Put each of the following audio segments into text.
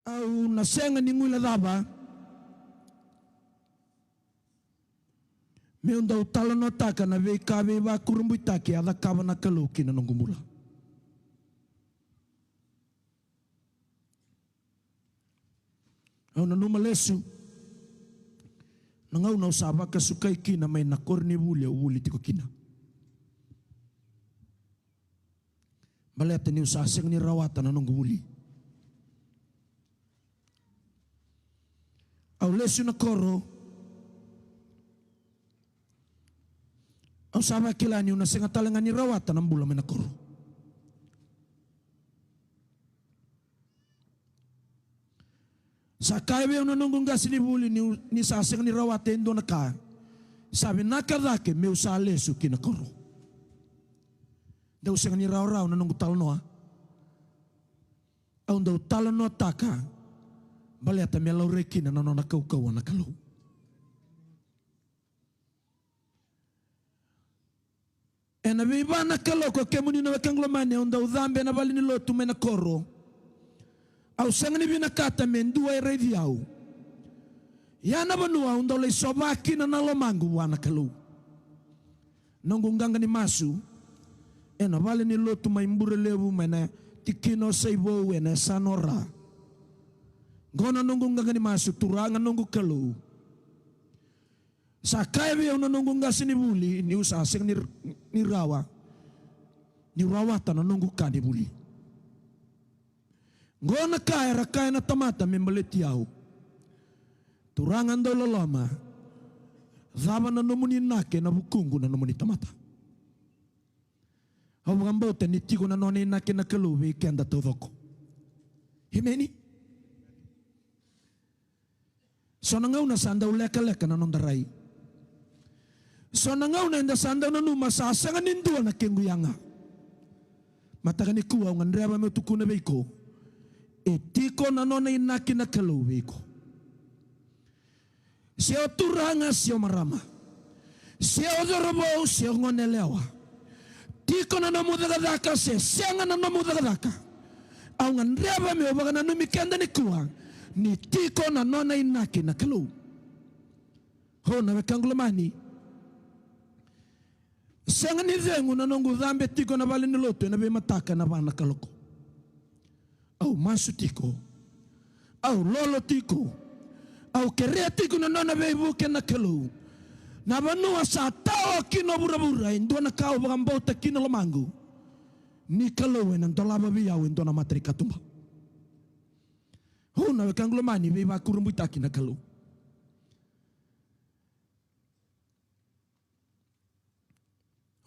au nasenga ni ngula daba me unda utala no taka na ve kabe va kurumbu take ada kaba na kaloki na nongumula au na numa lesu nangau na usaba ka sukai kina mai na korni wuli tiko kina balete ni usaseng ni rawatan na nongumuli au lesu na koro au sama kilani una senga talenga ni rawatan na mbula mena koro sakai be una nunggung gasi ni buli ni saseng ni rawatan do na ka sabi nakadake me usa lesu kina koro da useng ni raw na nunggu talnoa au ndau talno taka baleta me lau rekina na nona kau na kalau ena biba na kalau ko kemuni na kanglomane onda udhambe na bali ni lotu mena koro au sangani bina kata mendua eredi au yana banua onda le sobaki na nalomangu wana kalau nongunganga ni masu ena bali ni lotu maimbure lebu mena tikino saibo wena sanora gona nongunganga ni masu turanga nongu kalau sakai be una nongu ngasi ni buli ni usaseng ni rawa ni rawata na nongu kani buli ngona kaya na tamata membeleti au turangan do loloma zaba na nomuni nake na bukungu na nomuni tamata au ngambote ni tigo na noni nake na kalubi kenda todoko himeni so nangau na sanda uleka na nondarai so nangau na inda sanda na numa sasanga nindua na kenguyanga matakani kuwa ngandreba me tukuna beiko etiko na nona inaki na kalau beiko sio turanga sio marama sio dorobo sio ngonelewa tiko na namudagadaka se senga na namudagadaka au ngandreba me obagana numi kenda ni kuwa ni tiko na nona inaki na kalau ho na wekanglomani senga ni zengu na nongu dhambe tiko na bali ni loto na be mataka na bana kaloko au masu tiko au lolo tiko au kerea tiko na nona be buke na kalau na banua sa tao kino burabura indo na kau bagambota kino lomangu ni kalau na ndolaba biau indo na matri katumba ho na wekanglomani be ba kurumbu taki na kalau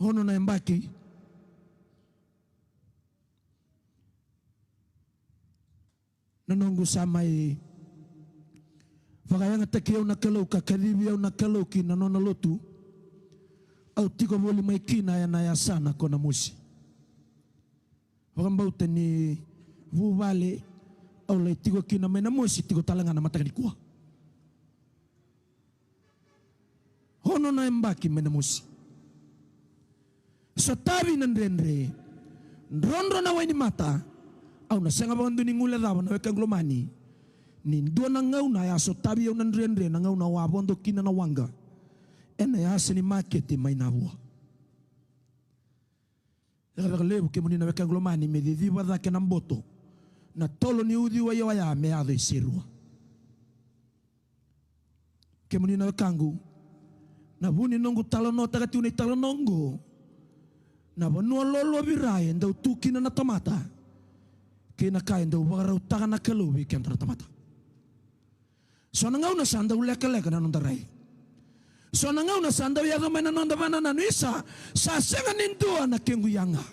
hono na embaki nanongu samai whakayanga take au na kalau ka karibi au na kalau ki na nona lotu au tiko boli mai kina ya na ya sana kona musi wakambauta ni vuvale au le tiko kina mai na musi tiko talanga na matakani kuwa hono na embaki mai na musi so tabi nandrenre ndrondro na waini mata au na senga bandu ni ngula daba na wekanglomani ni ndo na ngau na ya so tabi au nandrenre na ngau na wabondo kina na wanga ena ya sini market mai na bua lebu ke muni na wekanglomani me di wada ke namboto na tolo ni udi wa ya me ado isirua ke muni na wekangu na buni nongu talono takati unai talonongo na banua lolo birai ndau tukina na tamata kina kai ndau barau taka na kalubi kentra tamata so nangau na sanda uleka na nondarai so nangau na sanda ya gama na nonda bana na nuisa sa senga nindua na kenguyanga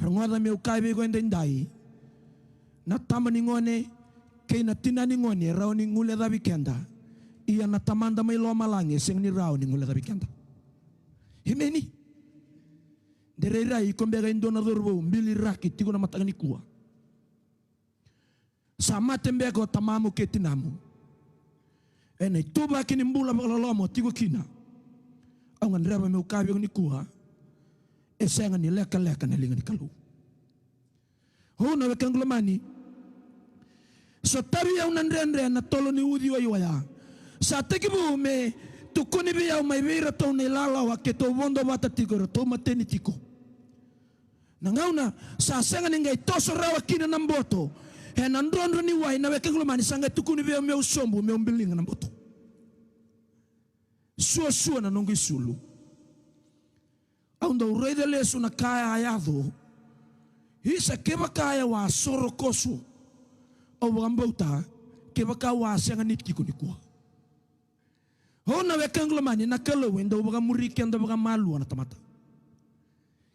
rangwada me ukai be gwenda ndai na tama ni ngone kina tina ni ngone rao ni ngule da bikenda iya na tamanda mai lo malange seng ni rao ni ngule da bikenda himeni dereirai kombega indona dorbo mbili raki tigo na matangani kuwa sama tembego tamamu ketinamu ene tuba kini mbula balalomo tigo kina au ngandreba me ukabi ni kuwa esenga ni leka na linga ni kalu ho na wekanglomani So tabi au nandre na tolo ni udi wa iwaya. Sa tekibu me tukuni bi au mai vira tau ne lala wa ke tau wondo wata tiko ra tau mateni tiko. Nangauna sa senga ningai toso rawa kina namboto. He nandrondo ni wai na weke ngulumani sanga tukuni bi au meu sombu meu mbilinga namboto. Sua na nongi sulu. Au ndo urede lesu na kaya ayado. Hisa keba kaya wa soro kosu. Au wambauta keba kaya wa senga nitiko ni kuwa. Hona weke ngulumani na kalawe ndo waga muriki ndo waga malu na tamata.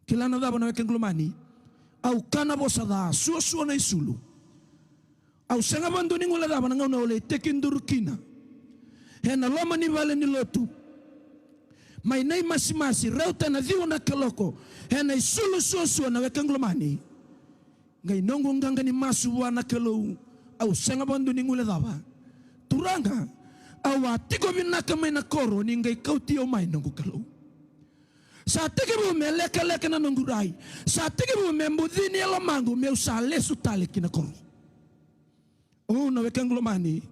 Kila na daba na weke ngulumani. Au kana bosa da sua na isulu. Au senga bandu ni ngula daba na ngauna ole tekinduru kina. Hena loma ni vale ni lotu. Mai nei masi rauta na dhiwa na kaloko. Hena isulu sua na weke ngulumani. Ngai nongo nganga ni masu wana kalou. Au senga bandu ni ngula daba. Turanga. Au atiko vinaka mai na koro ni ngai kauti o mai nongo kalou. Sa tikibu me leka na nongo rai. Sa tikibu me mbudhini ela mangu me usa lesu tale kina koro. Oh na weke ngulumani.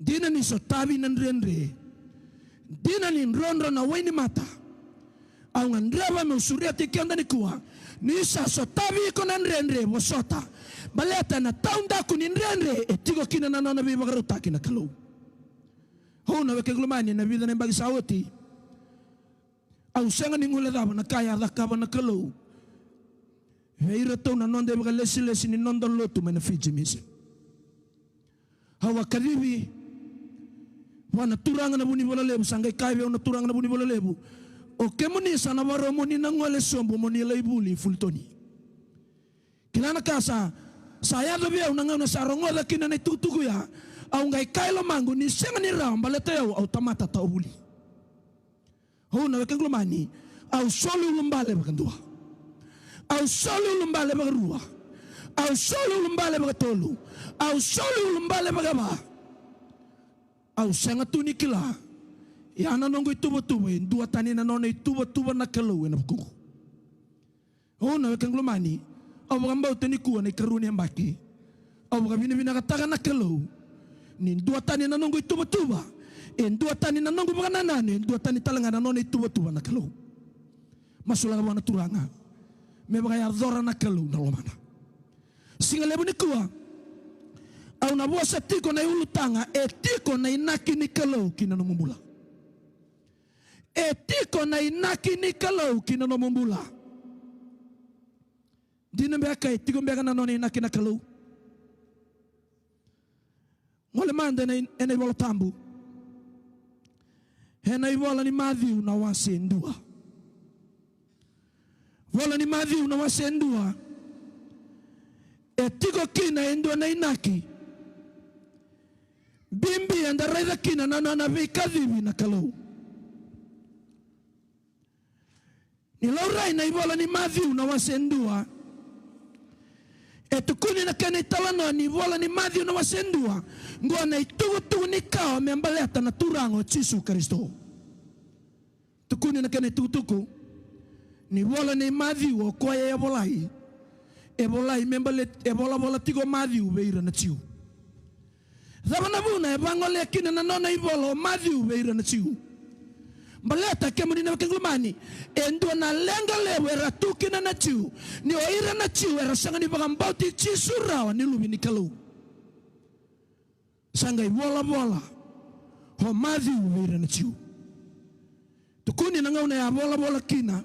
Dina ni so tabi nandrenre. Dina ni nrondo na weni mata. Au ngandraba me usuria tikianda ni kuwa. Nisa so tabi iko nandrenre wasota. Baleta na taunda kuni nandrenre. Etiko kina na nona biba karuta kina kalau. Ho na weke ngulumani na vida na bagi sawati. Au senga ni ngula daba na kaya dakaba na kalau. Heira tau na nonde baka lesi ni nondo lotu me na Fiji mise. Hawa karibi. Wana turanga na buni bola lebu sangai kaiwe na turanga na buni bola lebu. O kemuni sana waro moni na ngole sombo moni laibuli fultoni. Kilana kasa saya dobi au nanga na sarongo da kina na tutuku ya. Au ngai kailo mangu ni senga ni ramba lete au tamata ta obuli. Ho na weke ngulumani au solu lumbale bakandua. Au solu lumbale bakarua. Au solu lumbale bakatolu. Au solu lumbale bakaba. Au senga tuni kila. Ya na nongo ituba dua tani na nona ituba na kalau na buku. Oh na weke ngulumani au bagambau tani kuwa na karuni ambaki. Au bagabini bina kataga na kalau. Ni dua tani na nongo ituba. Dua tani na nongo baganana dua tani talanga na nona ituba na kalau. Masula wana turanga. Me bagaya dora na kalau na lomana. Singa lebu ni kuwa. Au na buasa tiko na ulutanga etiko na inaki ni kalau kina no mumbula. Etiko na inaki ni kalau kina no mumbula. Dina mbeka etiko mbeka na no inaki na kalau. Ngole mande na ene bola tambu. Hena ibola ni Matthew na wasendua. Bola ni Matthew na wasendua. Etiko kina endua na inaki. Bimbi anda raida kina na vikadhibi na kalau. Ni laurai na ibola ni Matthew na wasendua. Etukuni na kena italano ni ibola ni Matthew na wasendua. Ngua na itugu ni kao membaleta na turango Yesu Kristo. Tukuni na kena itugu. Ni ibola ni Matthew o kwa ya bolai. Ebolai membalet ebola tigo Matthew beira na tiu. Zabana buna ebangole kina na nona ibolo Matthew beira na tiu. Baleta kemuni na kengulumani endo na lenga lewe era tukina na tiu. Ni oira na tiu era sanga ni bagambauti chisurawa ni lubi ni kalau. Sanga bola. Ho Matthew beira na tiu. Tukuni na ngauna ya bola kina.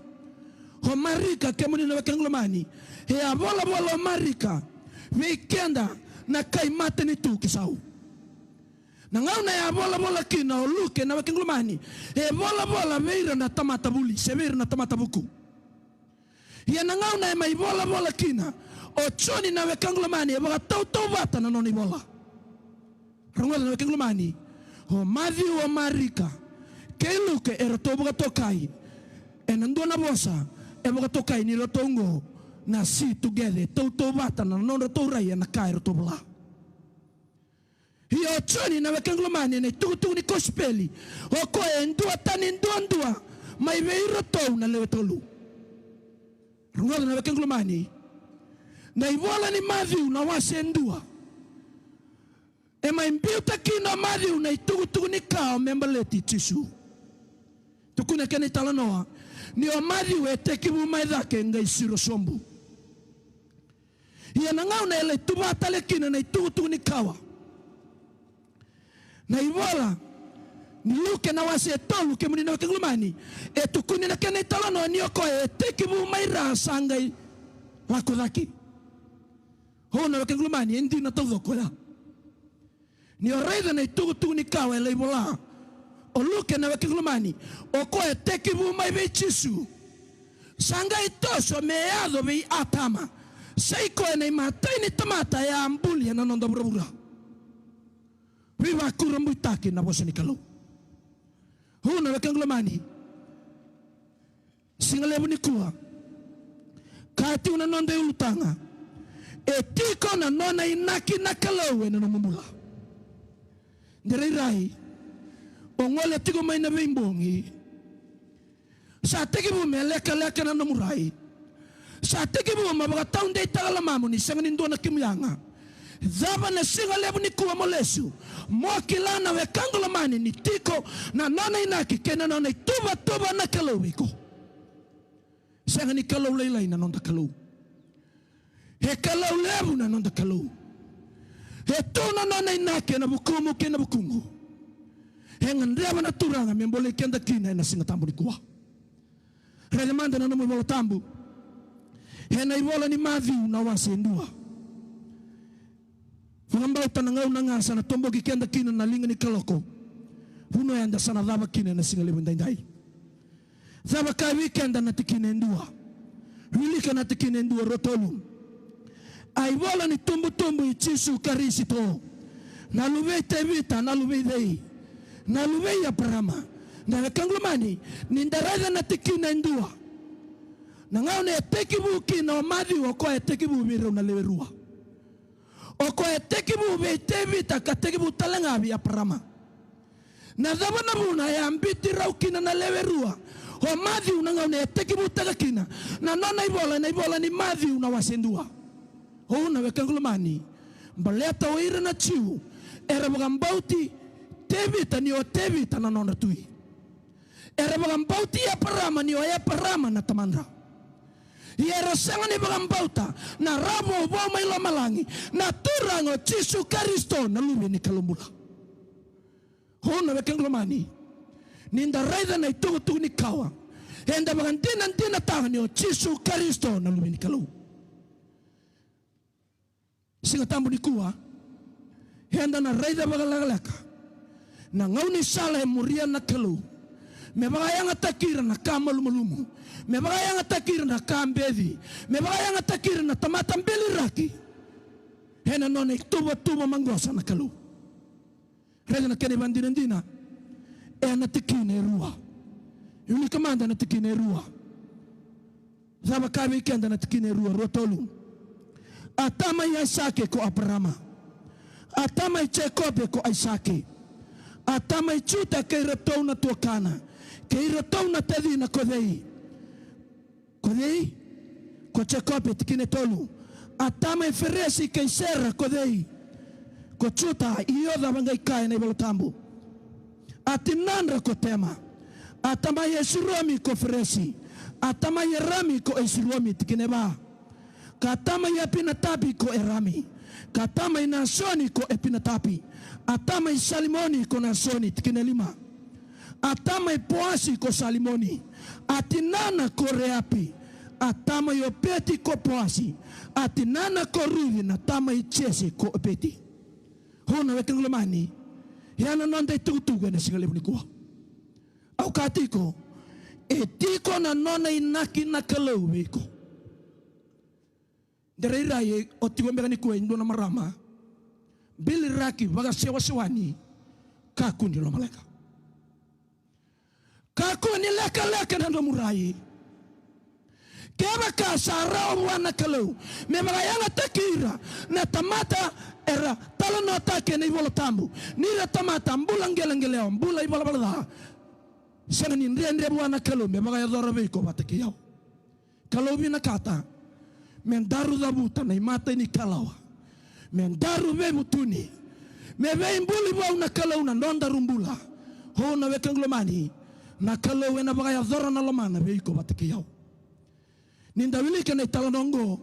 Ho marika kemuni na kengulumani. He bola marika. Weekenda na kai mate ni tu kisau. Na ngauna ya bola kina o luke na wakengulumani. He bola meira na tamata buli. Severa na tamata buku. Ya na ngauna ya mai bola kina. O choni na wakengulumani. E baka tau bata na noni bola. Rungwala na wakengulumani. Ho Matthew o marika. Ke luke e rato baka tokai. E nandua na bosa. E baka tokai ni rato ungo. Na si together. Tau bata na noni rato raya na kai rato bala. Hiyo choni na wakengulumani na tugu ni kospeli. Oko endua tani ndua. Maiveiro tou na lewe tolu. Rungala na wakengulumani. na ivola ni Matthew na wasendua ema imbiuta kino Matthew na itugutugu ni kao membaleti tisu tukuna kene talanoa ni o Matthew etekibu maidhake nga isiro sombu iya nangau na ele tuba talekina na itugutugu ni kawa na ivola ni luke na wase tolu ke munina wakiglumani tukuni na kene talanoa ni oko etekibu maira sangai lako dhaki hona wakiglumani endi na todhoko ya ni oraida na itugutugu ni kawa ele ivola o luke na wakiglumani oko etekibu maibe chisu sanga itoso meado be atama seiko ene matai ni tamata ya ambuli na nondo brabura viva kurambu itake na bosa ni kalau huna wakiglumani singalebu ni kuwa kati una nondo ulutanga etiko na nona inaki na kalau ene no mumula ndere ongole tigo mai na bimbongi sa tegibu meleka leka na murai sa tegibu mabaga taunde tagala mamuni sangani ndona kimyanga zaba na singalebu ni kuwa molesu mokilana we kangola mani ni tiko na nona inaki kena nona tuba na kalowiko sangani kalow leila ina nonda kalow he kalow lebu na nonda kalow he tuna nona inaki na bukumu kena bukungu hengan reba na turanga membole kenda kina na singa tambu ni kuwa rele manda na namu ibola tambu hena ibola ni Matthew na wasendua fangamba tanangau na ngasa na tombo kenda kina na linga ni kaloko huno yanda sana dhaba kina na singa lebu ndai dhaba ka weekend na tikine ndua wilika na tikine ndua rotolu aibola ni tumbu ichisu karisito na lubete vita na lubei na lubei ya parama na kanglumani ni ndaraza na tikina ndua na ngao ne tekibu kina Matthew oko etekibu biro na leverua oko etekibu bete vita katekibu talanga ya parama na dhabana buna ya ambiti raukina na leverua o Matthew na ngao ne etekibu tagakina na nona ibola ni Matthew na wasendua ho na kanglumani mbaleta oira na chiu era bagambauti tevita ni o tevita na nona tui era bagambauti ya parama ni o ya parama na tamandra era sanga ni bagambauta na rabo bo mai lo malangi na turango Yesu Kristo na lumi ni kalumbula hona wekenglomani ninda raida na itugu ni kawa enda bagantina tanga ni o Yesu Kristo na lumi ni kalu singa tambu ni kuwa enda na raida bagalalaka na ngauni sala muria na kalu me bagayanga takira na kamalumumu me bagayanga takira na kambedi me bagayanga takira na tamata mbeli raki hena none tuba mangosa na kalu rega na kene bandina na tikine rua yuli kamanda na tikine rua zaba kabi kenda na tikine rua tolu atama ya Isake ko Abrahama atama Jacob ko Isake atama ichuta kay ratou na tuakana kay ratou na tedi na kodei ko Jacob tikine tolu atama Feresi kay Sera kodei ko chuta ioda bangai kai na ibolotambu atinandra ko tema atama Yeshuromi ko Feresi atama Yerami ko Yeshuromi tikine ba katama Epinatapi ko Erami katama Nasoni ko Epinatapi atama Salimoni ko Nasoni tikine lima atama Boasi ko Salimoni atinana ko Reapi atama Yopeti ko Boasi atinana ko Ruvi na tama Chese ko Opeti hona wekenglomani yana nonde tutugu na singalebuni ko au katiko etiko na nona inaki na kaloweko Dereirai otiwembega ni kuendo na marama bili raki baga sewa sewani kakundi lo maleka kakuni leka na ndo murai keba ka sara wana kalau me baga yanga takira na tamata era talo no take ni bolo tambu ni la tamata mbulangele mbula ibala bala sanga ni ndre wana kalau me baga yadora beko batake yao kalau bina kata mendaru dabuta na imata ni kalawa mendaru ve mutuni me ve imbuli wa una kalau na ndonda rumbula ho na we kanglomani na kalau na bagaya zora na lomana ve iko batikiyao ninda wili kana talanongo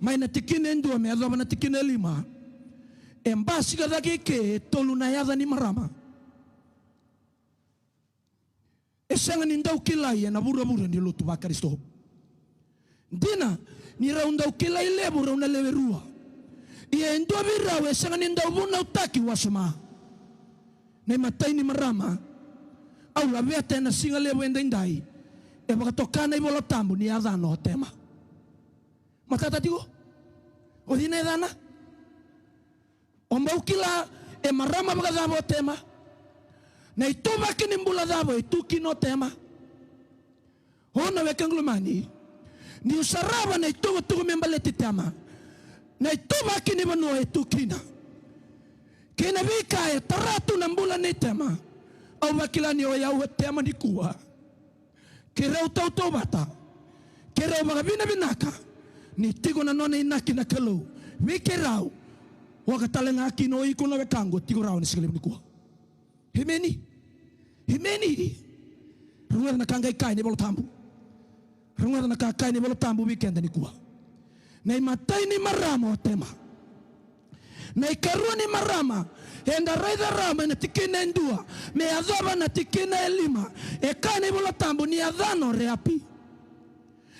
mai na tikine ndu me azoba na tikine lima embasi ga ke tolu na yaza ni marama esanga ni ndau kilai na bura ni lutu ba Kristo dina ni raunda ukilai lebu rauna leverua ia ndo birawe esanga ni ndau buna utaki wasema na matai ni marama au la vete na singa lebu endai e bakatokana ibolo tambu ni yaza no tema matata tigo odine dana omba ukila e marama bagazabo tema na ituba kini mbula zabo ituki no tema hona wekanglumani ni usaraba na ituba tuku membaleti tema na ituba kini bano itukina kina vika e taratu na mbula ni tema au wakila ni oya uwe tema ni kuwa kira utauto bata kira magabina binaka ni tigo na nona inaki na kalau wikirau wakatalenga kino ikuno wekango tigo rao ni sikalibu ni kuwa himeni runga na kanga ikai ni bolo tambu runga na kakai ni bolo tambu weekend ni kuwa na imatai ni marama tema na ikarua ni marama enda raida rama na tikine ndua me azoba na tikine elima eka ni bolo tambu ni adhano reapi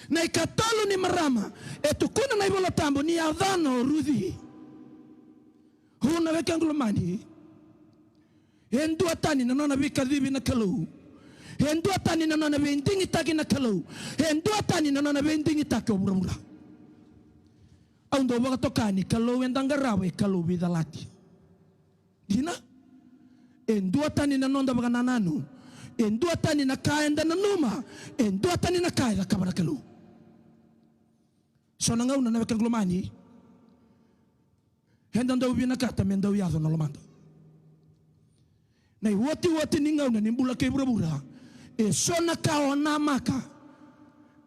na ikatolu ni marama etukuna na bolo tambu ni adhano rudhi huna wekanglumani endua tani na nona vika dhibi na kalau endua tani na nona vendingi taki na kalau endua tani na nona vendingi taki obura au ndo baka tokani kalau endangarawe kalau bidalati dina endua tani na nonda baka nananu endua tani na kaenda na numa endua tani na kaenda kabara kalau so na ngauna na wekanglumani henda ndo bina kata menda yazo na lomanda na wati ninga una nimbula ke bura e sona kaona maka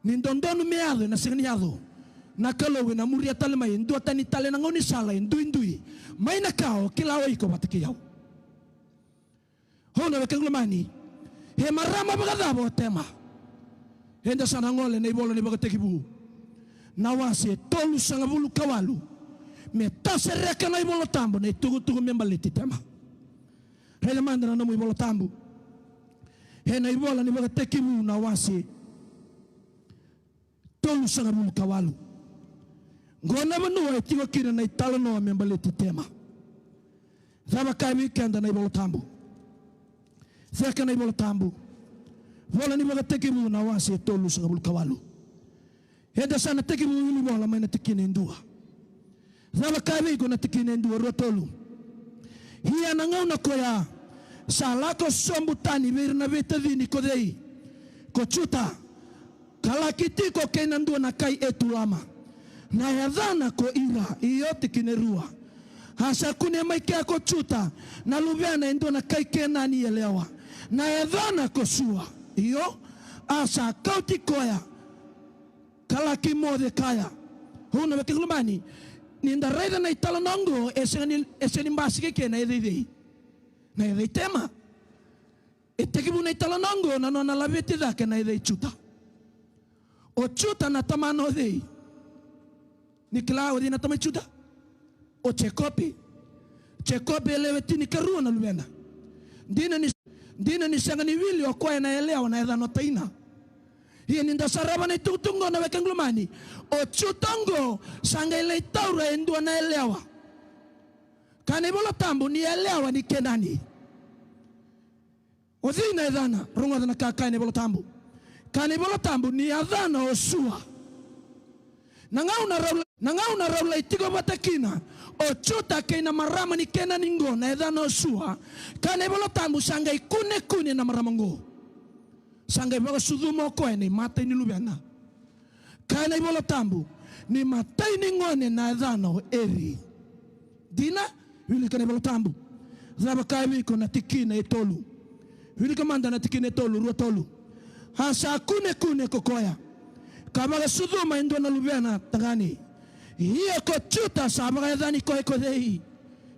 nindondonu meado na signiado na kalowe na muria talema ndo tani tale na ngoni sala ndui mai na kao kila oiko batikiyao hona wekanglomani he marama bagadabo tema henda sana ngole na ibola ni bagatekibu na wase tolu sanga bulu kawalu me tasereka na ibola tambo na tugu membaleti tema hele mandana na ibola tambu he na ibola ni bagatekibu na wase tolu sanga bulu kawalu ngona banu tigo kina na italo no membaleti tema zaba kai kenda na ibola tambu zeka na ibola tambu bola ni bagatekibu na wase tolu sanga bulu kawalu henda sana tekibu ni bola mai na tikine ndua zaba kai ko na tikine ndua rotolu hiya na ngauna koya salako sombutani virna vitadini kodei kochuta kalakiti ko kenandu na kai etulama na yadhana ko ira iyote kinerua hasa kune maike ko chuta na luviana endo na kai kenani elewa na yadhana ko sua iyo asa kauti koya kalaki mode kaya huna wekiglumani ninda raida na itala nongo eseni mbasike kena edei na edei tema etekibu na itala nongo na nona labeti dhake na edei chuta o chuta na tamano edei nikilao di na tamai chuta o chekopi eleweti ni karua na luena dina ni sanga ni wili o koe na eleo na edha notaina hiya ninda saraba na itutungo na wekanglumani o chutongo sanga ile taura endua na elewa kane bola tambu ni elewa ni kenani o zina edhana runga dana kane bola tambu ni adhana osua nangauna raula itigo batakina o chuta kena marama ni kenani ngo na edhana osua kane bola tambu sanga ikune na marama ngo sanga ibaga sudumo koe ni mata ni lubiana kana ibola tambu ni mata ni ngone na dhano eri dina wili kana ibola tambu zaba kai ko na tikina etolu wili kamanda na tikina etolu ruotolu hasa kune kokoya kabaga suduma ndo na lubiana tangani Ia ko chuta sabaga dani ko dei.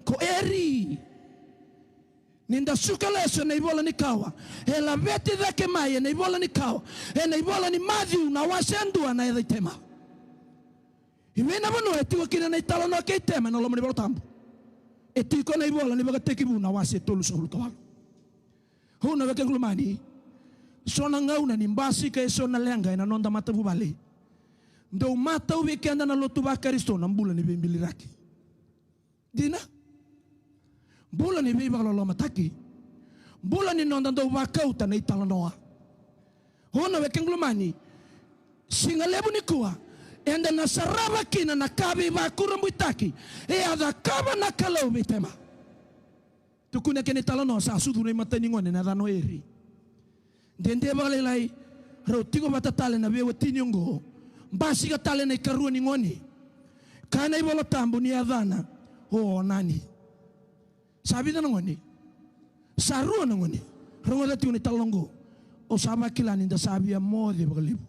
Ko eri. Ninda suka leso na ibola ni kawa. E la vete da ke mai na ibola ni kawa. E na ibola ni Matthew na wasendua na eda tema. Imena vano e tiwa kina na italo no ke tema na lo mani tambu. E tiko na ibola ni baga tekibu na wase tolu so kawalo. Huna weke glumani. Sona ngauna ni mbasi ka sona lenga na nonda mata bubali. Ndo mata weekend na lotu ba Kristo na mbula ni bimbili raki. Dina Bula ni biba lo mataki. Bula ni nonda ndo ba kauta na itala noa. Hona weke glumani. Singa lebu ni kuwa. Enda na saraba kina na kabi ba kurambutaki. E ada kaba na kalau bitema. Tukuna kene tala no sa sudu ni matani ngone na dano eri. Dende bale lai rotigo batatale na bewa tinyongo. Basi ka tale na karua ni ngone. Kana ibolo tambu ni adana. Oh nani. Sabi na ngone. Sarua na ngone. Rongo dati ni talongo. O saba kilani da sabi ya mode bagalibu.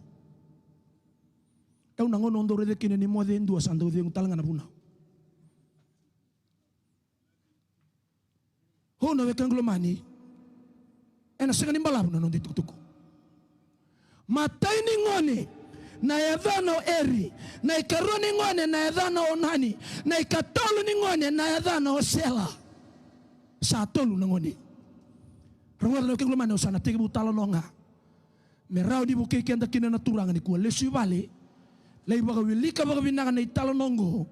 Eu nango nondo rede kine ni mode ndua sando de talanga na buna. Hono wekanglo mani. Ena sanga ni mbalabu na nondi tukutuku. Matai ni ngone na yadhano eri na ikaru ni ngone na yadhano onani na ikatolu ni ngone na yadhano osela. Sa tolu na ngone. Rongo na wekanglo mani osana tege butalo nonga. Merau di buke kenda kine na turanga ni kuwa lesu bale. Lai baga wilika baga binaga na italo nongo.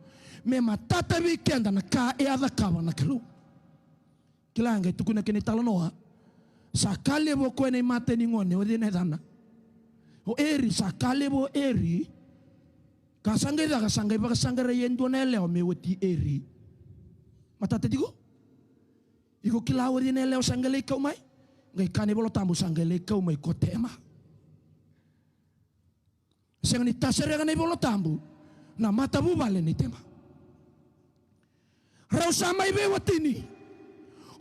Me matata weekenda na ka e adha kawa na kalu. Kilanga tukuna kene talo noa. Sakale bo kwene mate ni ngone o dine dana. O eri sakale bo eri. Kasangge da kasangge baga sangere yendo na leo me weti eri. Matata digo. Iko kilawa dine leo sangele kau mai. Ngai kane bolo tambu sangele kau mai ko tema. Sengani tasere gane bolo tambu na mata bubale ni tema. Rausa mai be watini.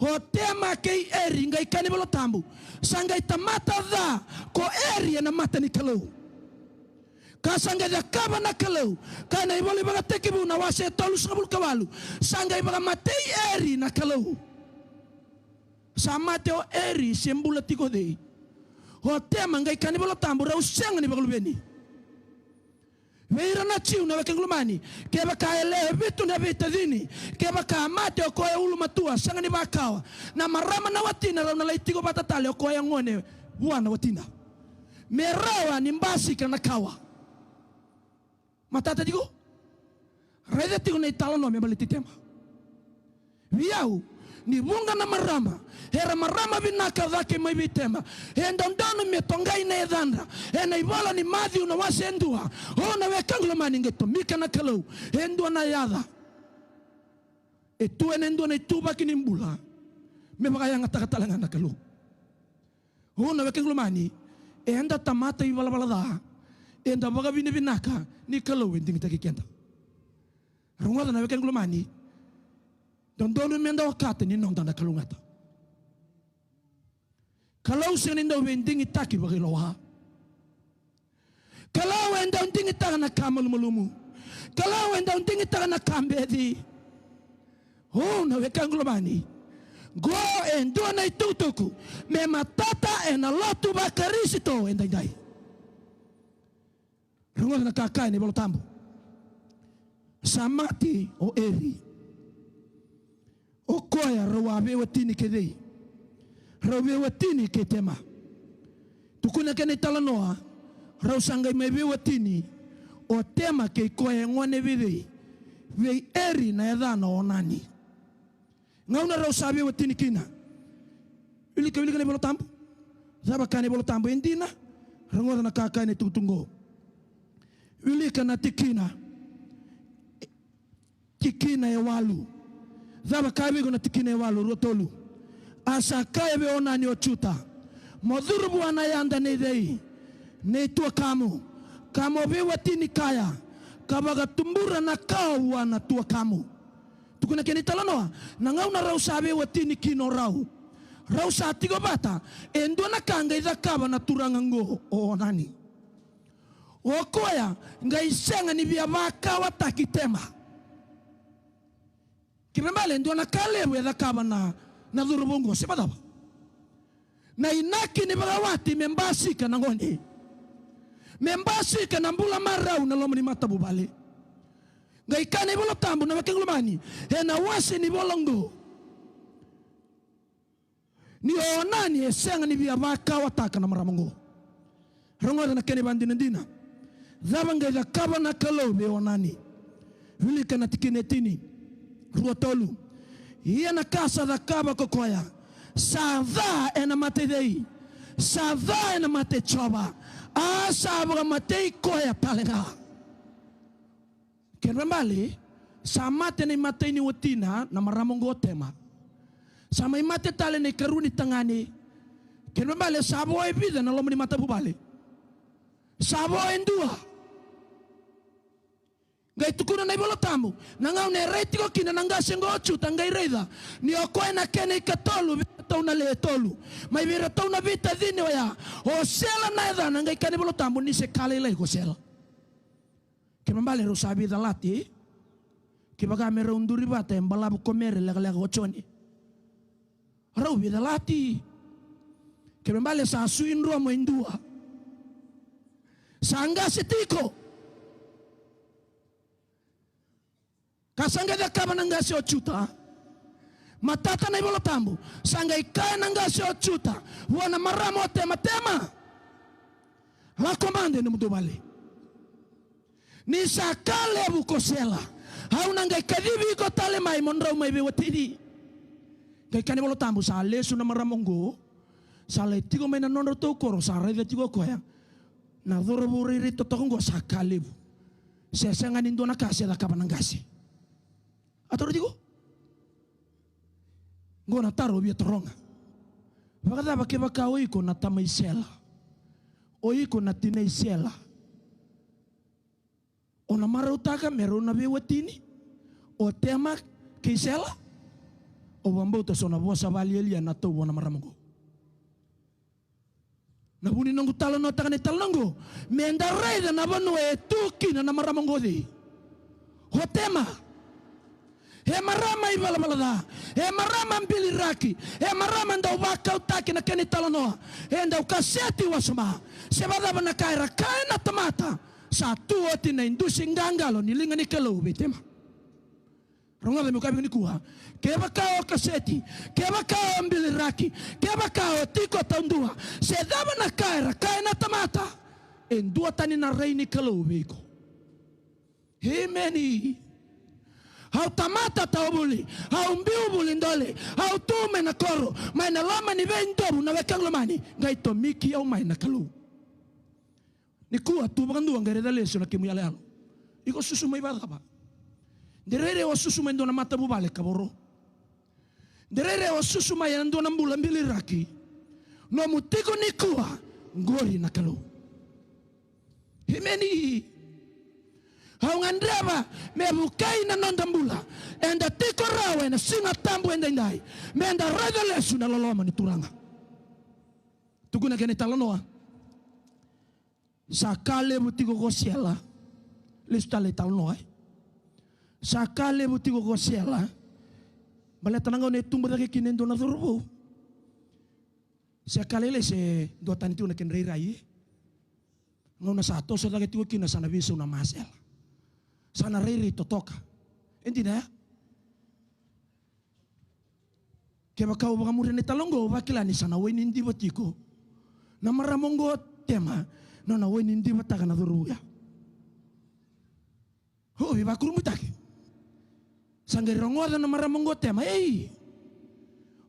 Ho tema kei eri ngai kane bolo tambu. Sangai tamata da ko eri na mata ni kalau. Ka sangai da kaba na kalau. Kana ibole baga tekibu na wase tolu sabul kawalu. Sangai baga matei eri na kalau. Sa mateo eri sembula tiko dei. Ho tema ngai kane bolo tambu rausang ni bagalubeni. Veira na tiu na wakenglumani keba ka ele vitu na vita dini keba ka mate o koe ulu matua sanga ni bakawa na marama na watina na laitigo batatale o koe ngone buana watina merawa ni mbasi kana kawa matata digo rede tigo na italo no me baliti tema viau ni bunga na marama era marama binaka dhake mai bitema enda ndano me tongai na edandra ena ibola ni Matthew na wasendua ona wekanglo mani ngeto mika na kalau endua na yada etu enendua na ituba kinimbula me bagaya ngatakatalangan na kalau ona wekanglo mani enda tamata ibala balada enda baga binaka ni kalau ending takikenda rungada na wekanglo mani Dondono menda wakati ni nong tanda kalungata. Kalau sing ninda wending itaki bagi loha. Kalau wenda wending itaka na kamal mulumu. Kalau wenda wending itaka na kambedi. Oh na wekang globani. Go endo na itutuku. Me matata ena lotu bakarisito endai dai. Rungo na kakai ni bolo tambo. Samati o eri. O koia rawabe watini kedei. Rawabe watini ke tema. Tukuna kene talanoa. Rau sangai mebe watini. O tema ke koia ngone videi. Vei eri na edana onani. Ngauna rau sabe watini kina. Ulika ne bolo tambu. Zaba kane bolo tambu endina. Rangoda na kakane tutungo. Ulika na tikina. Tikina ya walu. Zaba kabe gona tikine walu rotolu. Asa kabe onani ochuta. Modhurubu anayanda nedei. Ne tua kamu. Kamo be watini kaya. Kabaga tumbura na kau wana tua kamu. Tukuna keni talanoa. Nangau na rau sabe watini kino rau. Rau sa tigo bata. Endo na kanga idha kaba na turangango o onani. Okoya ngai senga ni vya wakawa takitema. Kibembale ndio na kalebu ya dhakaba na dhurubungu sibadaba. Na inaki ni bagawati membasika na ngoni. Membasika na mbula marau na lomani matabu bale. Ngai kane bolo tambu na wakengulumani. Hena wasi ni bolongo. Ni onani senga ni vya wakawa taka na maramungu. Rongoda na kene bandina dina. Zabanga ida kaba na kalobe onani. Vilika na tikinetini. Ruotolu. Ia na kasa da kaba kokoya. Sadha ena matedei. Sadha ena mate choba. Sabra matei koya talenga. Kenrambali. Sa mate ni matei ni watina na maramongo tema. Sa may mate tale ni karuni tangani. Kenrambali sabo ay vida na lomo ni mata bubali. Sabo endua. Ngai tukuna na ibolo tamu. Nangau ne reiti ko kina nanga sengo chuta ngai reida. Ni okoe na kene ikatolu tau na le tolu. Mai vira tau na vita dini ya. O sela na edha ngai kane ibolo tamu ni se kale ile ko sela. Kemambale ro sabi da lati. Kibaga mera unduri bata embalabu komere lega gochoni. Rau bi da lati. Kemambale sa suinro mo indua. Sanga setiko. Kasanga da kaba nangasi ochuta. Matata na ibolo tambu. Sanga ikae nangasi ochuta. Wana maramo tema. La komande ni mudubali. Ni sakale bukosela. Hau nanga ikadibi ko tale mai monrau mai bewatidi. Kai kane ibolo tambu sa lesu na maramongo. Sa le tigo mai na nonro to koro sa rede tigo koya. Na dhoro buriri totokongo sakale bu. Sesanga nindo na kasi da kaba nangasi. Atau digo, ngona taro bia toronga. Bakada bakebaka oiko na tamaisela, oiko na tinaisela. Ona marautaka mero na bewatini, o tema kisela, o wambauta sona bosa valielia na to wana maramongo. Na buni nongu talo no takane talongo, menda reida na banu e tuki na maramongo di. O tema. He marama ibala balada. He marama mbili raki. He marama ndau waka utaki na keni talanoa. He ndau kaseti wasuma. Sebada na kaira kaina tamata. Sa tuoti na indusi ngangalo nilinga ni kalau betema. Ronga de mukabi ni kuha. Keba kao kaseti. Keba kao mbili raki. Keba kao tiko taundua. Sedaba na kaira kaina tamata. Endua tani na reini kalau beko. He meni. Hau tamata taubuli, hau mbiu bulindole, hau tume na koro, mai na lama ni vendobu na wekang lomani, ngai to miki au mai na kalu. Ni kuat tu bakandu angere daleso na kimu yalealo. Iko susu mai badaba. Derere o susu mai ndona mata bubale kaboro. Derere o susu mai ndona mbula mbili raki. No mutiko ni kuwa ngori na kalu. Himeni. Hau ngandreva me bukai na nondambula enda tiko rawe na singa tambu enda indai me enda ragalesu na loloma ni turanga tukuna kene talanoa sakale butiko gosiela listale talanoa sakale butiko gosiela bale tananga ne tumba dake kinendo na durbu sakale le se do tanitu na kenrei rai ngona sa to so dake tiko kina sana viso na masela sana riri totoka. Entina ya? Keba kau baka murene talongo bakila ni sana weni ndi batiko. Na maramongo tema no na weni ndi bataka na dhuruya. Ho bi bakuru mutaki. Sangere rongoda na maramongo tema. Ei.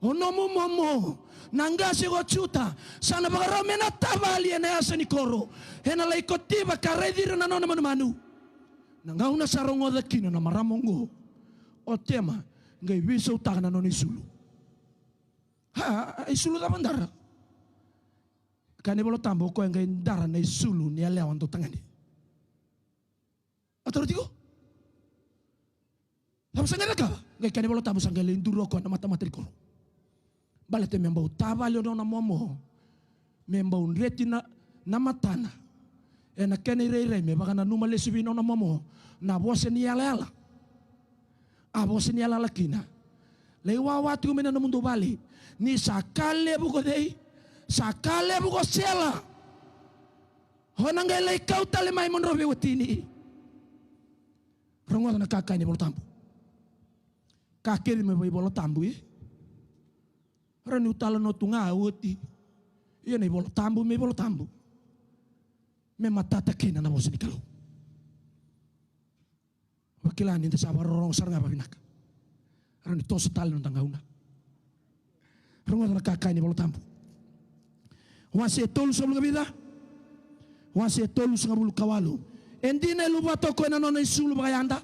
Ono momo nangasi go chuta sana baka romena tabali ena yasa nikoro. Hena la ikotiba karedira na nona manu. Nangau na sarongo da kino na maramongo o tema ngai bisa utaka na noni sulu. Ha, isulu da bandara. Kane bolo tambo ko ngai ndara na isulu ni ale wan to tangani. Atoro tigo. Tam sangara ka ngai kane bolo tambo sangale nduro ko na mata matriko. Balete membau tabali no na momo. Membau reti na matana. na kene rei me baka na numa le subino na mamo na bose ni ala a bose ni ala kina le wa watu mena no mundo bali ni sakale buko dei sakale buko sela hona ngele kau tale mai mon robe wetini rongo na kakai ni bolo tambu kakeri me bolo tambu rani utala no tunga uti ia ni bolo tambu me matata kina na bose ni kalau wakilan ni sabar rong saranga babinaka rani toso tale no tangauna rongo na kakai ni bolo tambu wase tolu soblo vida wase tolu sangabulu kawalu endine luba toko na nona isulu bayanda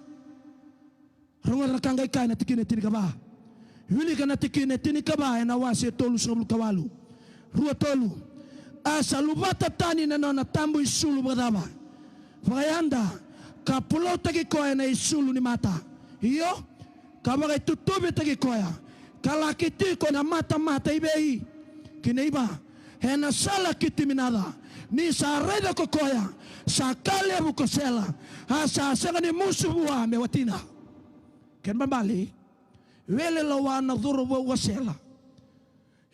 rongo na kangai kai na tikine tini kaba wili kana tikine tini kaba na wase tolu sangabulu kawalu rua tolu asa lubata tani na nona tambu isulu badaba bayanda kapulo taki koya na isulu ni mata iyo kabaga tutubi taki koya kalakiti ko na mata ibei kineiba hena sala kiti minada ni sareda kokoya sakale bukosela asa sanga ni musuwa mewatina ken bambali wele lawana dhuru wasela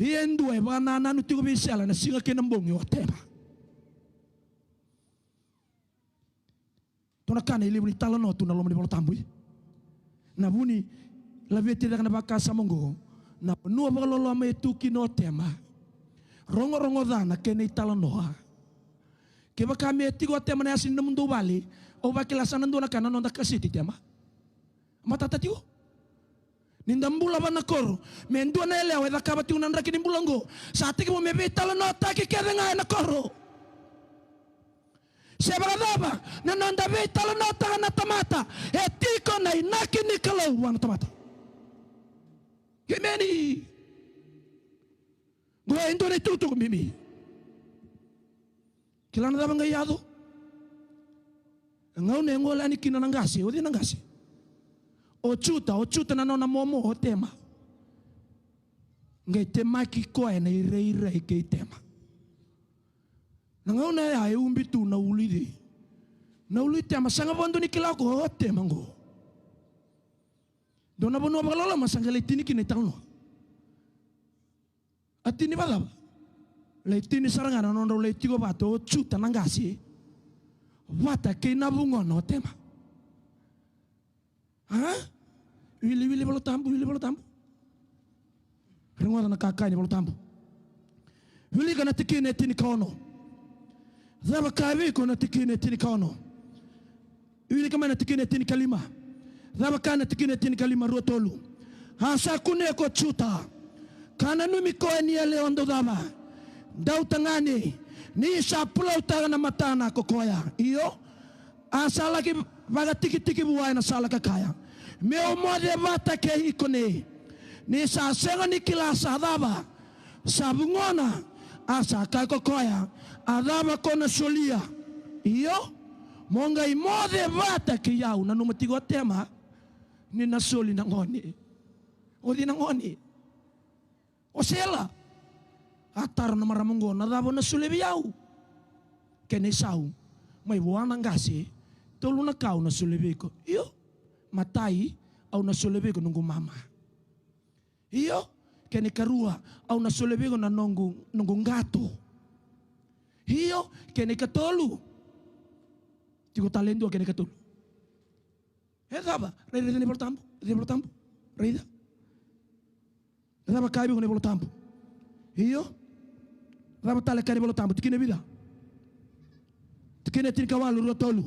hiendu e bana nanu tigo bisela na singa kinambongi watema tuna kana ili buni talano tuna lomni bolo tambui na buni la vete na bakasa mongo na no bolo me tuki no tema rongo dana kene talanoa ke baka me tigo tema na asin mundo bali o bakila sanando na kana no da kasiti tema mata tatigo nindambula bana koro mendo na ele wa ka bati unandra kini mbulango sati ke mo me talano ta ke kenga na koro sebradaba na nanda be talano ta na tamata etiko na inaki nikalo wana tamata Gimeni gue endo ne tutu mimi kilana daba ngai yado ngau ne ngola ni kina nangasi odi nangasi o chuta na nona momo o tema ngai tema ki koe na irei ke tema ngau ne ai umbitu na ulidi tema sanga bondo ni kila ko o tema ngo dona bono balala masangale tini kini tano atini balaba leitini sarangana nondo leitigo bato chuta nangasi wata ke nabungo no tema ha wili bolo tambu rengo na kakai ni bolo tambu wili kana tikine tini kono zaba kavi kona tikine tini kono wili kama na tikine tini kalima zaba kana tikine tini kalima rotolu hasa kune ko chuta kana numi ko ni ele ondo dama dau tangani ni sa pulau tanga matana kokoya iyo asala ki baga tiki buai na sala kaya meu mode bata ke ikone ni sa senga ni kila sadaba sabungona asa kai kokoya adaba kona solia iyo monga imode bata ke yau na numatigo tema ni nasoli na ngoni odi na ngoni osela atar na maramongo na dabo na sulebiau kene sau mai buana ngasi tolu na kau na sulebiko iyo matai au na sulebiko nungu mama iyo kene karua au na sulebiko na nungu ngato iyo kene katolu tigo talento kene katolu edaba reida ni portampo reida edaba kaibi ni portampo iyo raba tale kari bolo tambo tikine vida tikine tinkawalu rotolu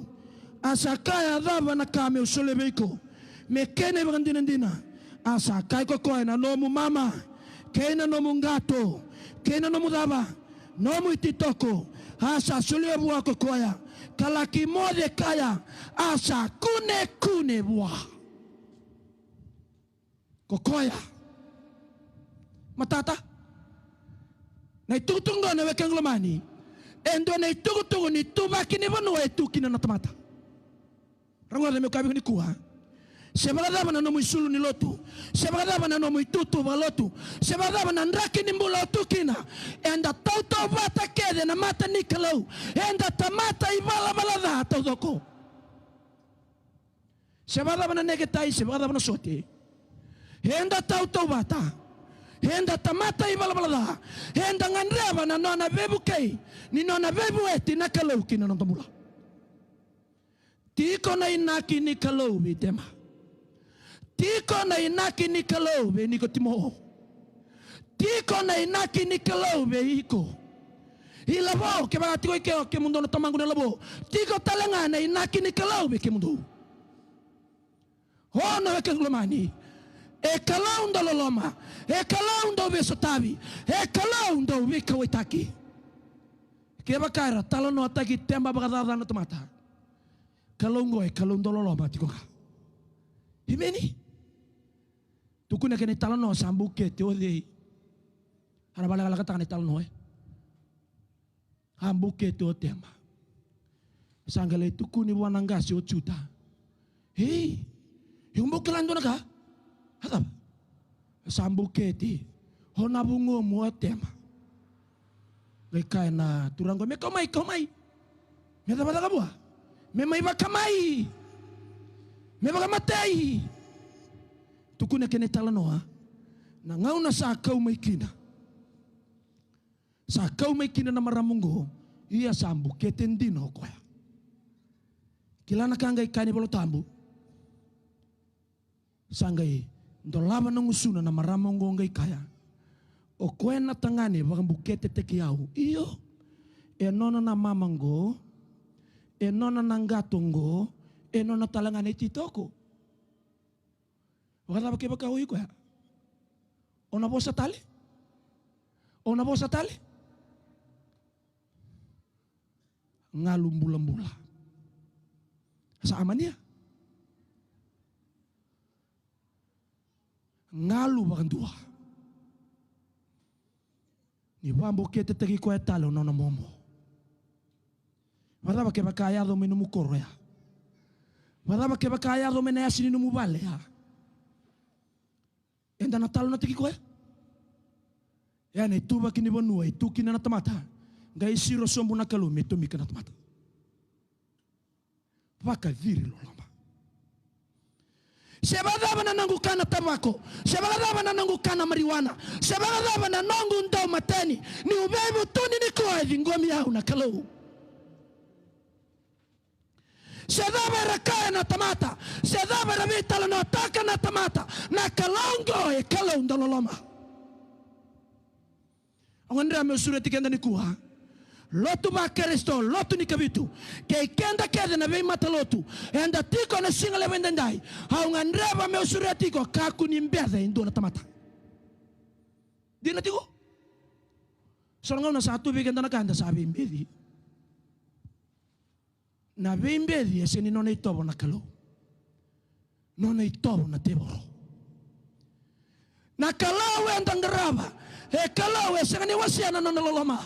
asakaya raba na kame usolebeko mekene bandina asakai kokoe na nomu mama kena nomu ngato kena nomu daba nomu ititoko asa sulebu wako koya kalaki mode kaya asa kune bua kokoya matata na itutungo na wekang lamani endo na itutungo ni tubaki ni banu etukina na tamata rango na mekabi ni kuha Sebagadaba na no sulu ni lotu. Sebagadaba na no tutu ba lotu. Sebagadaba na ndraki ni mbula tukina. Enda tauto bata kede na mata ni kalau. Enda tamata ibala balada taudoko. Sebagadaba na negetai, sebagadaba na sote. Enda tauto bata. Enda tamata ibala balada. Enda ngandreba na nona bebu kei. Ni nona bebu eti na kalau kina no tamula. Tiko na inaki ni kalau bitema. Tiko na inaki ni kalau be niko timo. Tiko na inaki ni kalau be iko. Ilabo ke ba tiko ke mundo no tamangu na labo. Tiko talanga na inaki ni kalau be ke mundo. Hono e ke glomani. E kalau ndo loloma. E kalau ndo be sotabi. E kalau ndo be kawitaki. Ke ba kaira talono ataki temba bagadada na tomata. Kalau ngo e kalau ndo loloma tiko ka. Himeni. Tukuna kene talono sambuke te ode. Hara bala kala kata kene talono Hambuke te o tema. Sangale tukuni wananga si o chuta. Hei. Humbuke lando naka. Hata. Sambuke te. Hona bungo mo tema. Lekai na turango me kamai. Me da bala kabua. Me mai ba kamai. Me ba matei. Tukuna kene talanoa na ngauna sa kau mai kina. Sa kau mai kina na maramungo ia sambu ketendino koya. Kilana kangai kani bolo tambu. Sangai ndolava na ngusuna na maramungo ngai kaya. O koena tangani baka bukete teki au. Iyo e nona na mamango, e nona na ngatongo, e nona talangane titoko. Wakata bake baka hui koya. Ona bosa tali? Ona bosa tali? Ngalumbula-mbula. Sa amania. Ngalu bakan tua. Ni wambo kete teki koe talo nona momo. Wakata bake baka ayado menumu koro ya. Wakata bake baka ayado mena yasini numu bale ya. Enda Natal na tiki koe. Yani tuba kini bonua, itu kini na tamata. Gai siro sombu na kalu, meto mika na tamata. Waka viri lo lama. Sebagaba na nangu kana tabako. Sebagaba na nangu kana marijuana. Sebagaba na nangu ndao mateni. Ni ubebu tuni ni koe vingomi yao na kalu. Sedaba rakaya na tamata. Sedaba rabitala no ataka na tamata. Na kalongo e kalong daloloma. Ang andrea me usura tikenda ni kuha. Lotu ba Kristo, lotu ni kabitu. Kay kenda keda na vei matalotu. Enda tiko na singale wendendai. Ang andrea ba me usura tiko kaku ni mberde indo na tamata. Di na tiko. Sorong na satu bigenda na kanda sabi mbedi. Na bimbedi ese ni nona itobo na kalo. Nona itobo na teboro. Na kalau endang geraba. E kalau sengan ni wasiana nona loloma.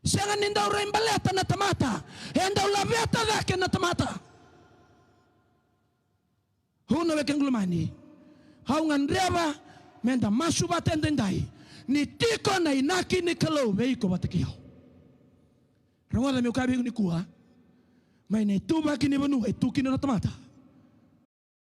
Sengan ninda ura imbaleta na tamata. Enda ulabeta dake na tamata. Huno wekeng glumani. Haungan reba menda masu batendendai. Ni tiko na inaki ni kalau veiko batakio. Rawala meu kabi ni kuha. Mai ne tuba kini banu e tu kini na tamata.